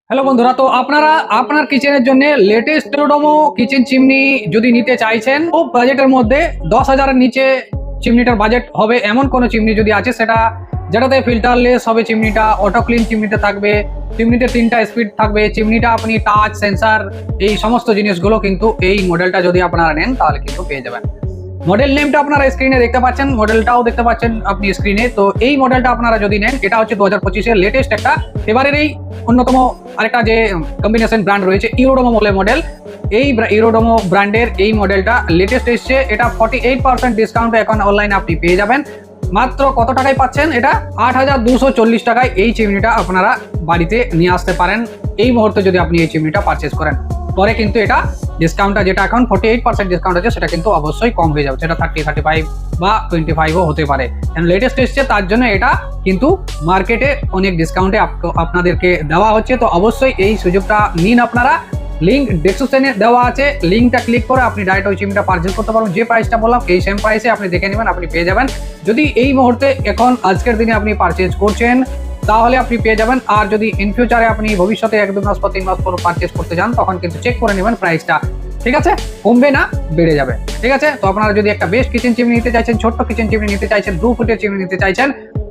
Hello বন্ধুরা, তো আপনারা আপনার কিচেনের জন্য লেটেস্ট টেরোডোমো কিচেন চিমনি যদি নিতে চাইছেন, খুব বাজেটের মধ্যে 10,000-এর নিচে চিমনিটার বাজেট হবে এমন কোনো চিমনি যদি আছে, যেটাতে ফিল্টারলেস হবে, চিমনিটা অটো ক্লিন চিমনিতে থাকবে, চিমনিতে 3টা স্পিড থাকবে, চিমনিটা আপনি টাচ সেন্সার এই সমস্ত জিনিসগুলো কিন্তু এই মডেলটা যদি আপনারা নেন তাহলে কিন্তু পেয়ে যাবেন। মডেল নেমটা আপনারা স্ক্রিনে দেখতে পাচ্ছেন, মডেলটাও দেখতে পাচ্ছেন আপনি স্ক্রিনে। তো এই মডেলটা আপনারা যদি নেন, এটা হচ্ছে 2025-এর লেটেস্ট একটা এবারের এই অন্যতম আরেকটা যে কম্বিনেশন ব্র্যান্ড রয়েছে ইউরোডোমো মডেল। এই ইউরোডোমো ব্র্যান্ডের এই মডেলটা লেটেস্ট এসছে। এটা 48% ডিসকাউন্টে এখন অনলাইনে আপনি পেয়ে যাবেন। মাত্র কত টাকায় পাচ্ছেন? এটা 8,240 টাকায় এই চিমনিটা আপনারা বাড়িতে নিয়ে আসতে পারেন এই মুহূর্তে যদি আপনি এই চিমনিটা পারচেস করেন। পরে কিন্তু এটা ডিসকাউন্টটা যেটা এখন 48% ডিসকাউন্ট আছে, সেটা কিন্তু অবশ্যই কম হয়ে যাবে, সেটা 30, 35 বা 25ও হতে পারে। লেটেস্ট এসছে তার জন্য এটা কিন্তু মার্কেটে অনেক ডিসকাউন্টে আপনাদেরকে দেওয়া হচ্ছে। তো অবশ্যই এই সুযোগটা নিন আপনারা। লিঙ্ক ডেসক্রিপশনে দেওয়া আছে, লিঙ্কটা ক্লিক করে আপনি ডাইরেক্ট ওই চিমনিটা পারচেজ করতে পারবেন। যে প্রাইসটা বললাম এই সেম প্রাইসে আপনি দেখে নেবেন, আপনি পেয়ে যাবেন। যদি এই মুহূর্তে এখন আজকের দিনে আপনি পারচেজ করছেন তাহলে আপনি পেয়ে যাবেন। আর যদি ইন ফিউচারে আপনি ভবিষ্যতে 1-2 মাস পর 3 মাস পর পারচেজ করতে যান, তখন কিন্তু চেক করে নেবেন প্রাইসটা, ঠিক আছে? কমবে না বেড়ে যাবে, ঠিক আছে? তো আপনারা যদি একটা বেস্ট কিচেন চিমনি নিতে চাইছেন, ছোট্ট কিচেন চিমনি নিতে চাইছেন, 2 ফুটের চিমনি নিতে চাইছেন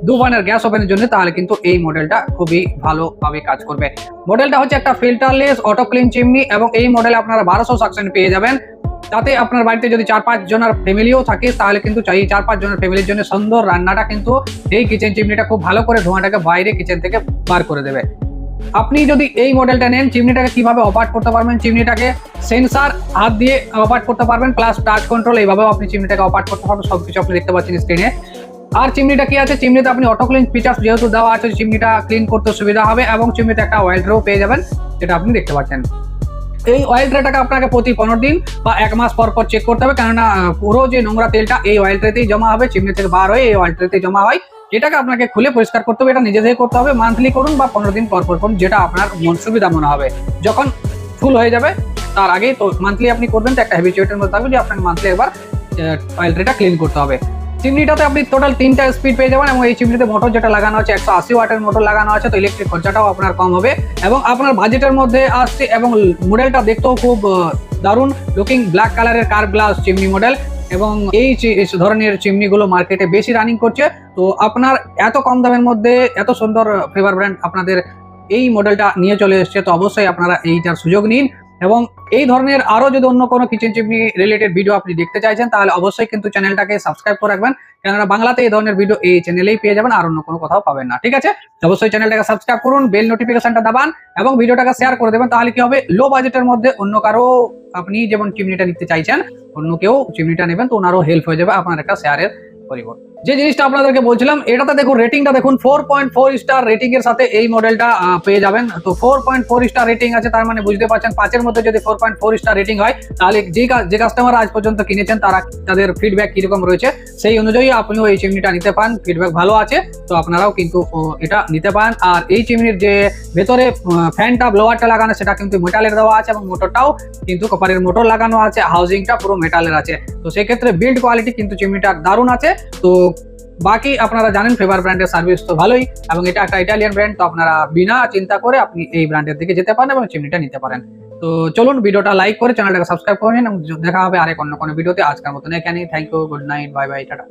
2 বার্নার গ্যাস ওভেনের জন্য, তাহলে কিন্তু এই মডেলটা খুবই ভালোভাবে কাজ করবে। মডেলটা হচ্ছে একটা ফিল্টারলেস অটো ক্লিন চিমনি এবং এই মডেলে আপনারা 1200 সাকশন পেয়ে যাবেন। তাতে আপনার বাড়িতে যদি 4-5 জনের ফ্যামিলিও থাকে তাহলে কিন্তু এই 4-5 জনের ফ্যামিলির জন্য সুন্দর রান্নাটা কিন্তু এই কিচেন চিমনিটা খুব ভালো করে ধোঁয়াটাকে বাইরে কিচেন থেকে বার করে দেবে। আপনি যদি এই মডেলটা নেন, চিমনিটাকে কিভাবে অপারেট করতে পারবেন, চিমনিটাকে সেন্সার হাত দিয়ে অপারেট করতে পারবেন, প্লাস টাচ কন্ট্রোল, এইভাবেও আপনি চিমনিটাকে অপারেট করতে পারবেন। সবকিছু আপনি দেখতে পাচ্ছেন স্ক্রিনে। আর চিমনিটা কি আছে, চিমনিতে আপনি অটো ক্লিন ফিচার্স যেহেতু দেওয়া আছে, চিমনিটা ক্লিন করতে সুবিধা হবে এবং চিমনিতে একটা অয়েল ট্রেও পেয়ে যাবেন, যেটা আপনি দেখতে পাচ্ছেন। এই অয়েল ট্রেটাকে আপনাকে প্রতি 15 দিন বা 1 মাস পর পর চেক করতে হবে, কেননা পুরো যে নোংরা তেলটা এই অয়েল ট্রেতেই জমা হবে, চিমনি থেকে বার হয়ে এই অয়েল ট্রেতেই জমা হয়। এটাকে আপনাকে খুলে পরিষ্কার করতে হবে। এটা নিজে থেকে করতে হবে, মান্থলি করুন বা 15 দিন পর পর করুন, যেটা আপনার সুবিধা মনে হবে। যখন ফুল হয়ে যাবে তার আগে তো মান্থলি আপনি করবেন, তো একটা হ্যাবিচুয়েটের মধ্যে থাকবে যে আপনাকে মান্থলি একবার অয়েল ট্রেটা ক্লিন করতে হবে। চিমনিটাতে আপনি টোটাল 3টা স্পিড পেয়ে যাবেন এবং এই চিমনিতে মোটর যেটা লাগানো আছে 180 ওয়াটের মোটর লাগানো আছে, তো ইলেকট্রিক খরচাটাও আপনার কম হবে এবং আপনার বাজেটের মধ্যে আসছে এবং মডেলটা দেখতেও খুব দারুণ লুকিং, ব্ল্যাক কালারের কার্ভ গ্লাস চিমনি মডেল এবং এই ধরনের চিমনিগুলো মার্কেটে বেশি রানিং করছে। তো আপনার এত কম দামের মধ্যে এত সুন্দর ফেভার ব্র্যান্ড আপনাদের এই মডেলটা নিয়ে চলে এসছে, তো অবশ্যই আপনারা এইটার সুযোগ নিন। এবং এই ধরনের আরো যদি অন্য কোনো কিচেন চিমনি রিলেটেড ভিডিও আপনি দেখতে চাইছেন তাহলে অবশ্যই কিন্তু চ্যানেলটাকে সাবস্ক্রাইব করে রাখবেন, কেননা বাংলাতে এই ধরনের ভিডিও এই চ্যানেলেই পেয়ে যাবেন, আর অন্য কোনো কোথাও পাবেন না, ঠিক আছে? অবশ্যই চ্যানেলটাকে সাবস্ক্রাইব করুন, বেল নোটিফিকেশনটা দাবান এবং ভিডিওটাকে শেয়ার করে দেবেন। তাহলে কি হবে, লো বাজেটের মধ্যে অন্য কারো, আপনি যেমন চিমনিটা নিতে চাইছেন অন্য কেউ চিমনিটা নেবেন, তো ওনারও হেল্প হয়ে যাবে আপনার একটা শেয়ারের পরিবর্তে। যে জিনিসটা আপনাদেরকে বলছিলাম, এটাতে দেখুন রেটিংটা দেখুন, 4.4 স্টার রেটিং এর সাথে এই মডেলটা পেয়ে যাবেন। তো 4.4 স্টার রেটিং আছে, তার মানে বুঝতে পারছেন 5-এর মধ্যে যদি 4.4 স্টার রেটিং হয় তাহলে যে কাস্টমার আজ পর্যন্ত কিনেছেন তাদের ফিডব্যাক কিরকম রয়েছে সেই অনুযায়ী আপনিও এই চিমনিটা নিতে পারেন। ফিডব্যাক ভালো আছে তো আপনারাও কিন্তু এটা নিতে পারেন। আর এই চিমনির যে ভেতরে ফ্যানটা ব্লোয়ারটা লাগানো সেটা কিন্তু মেটালের দেওয়া আছে এবং মোটরটাও কিন্তু কপারের মোটর লাগানো আছে, হাউজিংটা পুরো মেটালের আছে। তো সেক্ষেত্রে বিল্ড কোয়ালিটি কিন্তু চিমনিটার দারুণ আছে। তো বাকি আপনারা জানেন ফেভার ব্র্যান্ডের সার্ভিস তো ভালোই এবং এটা একটা ইটালিয়ান ব্র্যান্ড, তো আপনারা বিনা চিন্তা করে আপনি এই ব্র্যান্ডের দিকে যেতে পারেন এবং চিমনিটা নিতে পারেন। তো চলুন ভিডিওটা লাইক করে চ্যানেলটাকে সাবস্ক্রাইব করে নিন এবং দেখা হবে আরেক অন্য কোনো ভিডিওতে। আজকের মতন এখানেই, thank you, good night, bye bye, tata.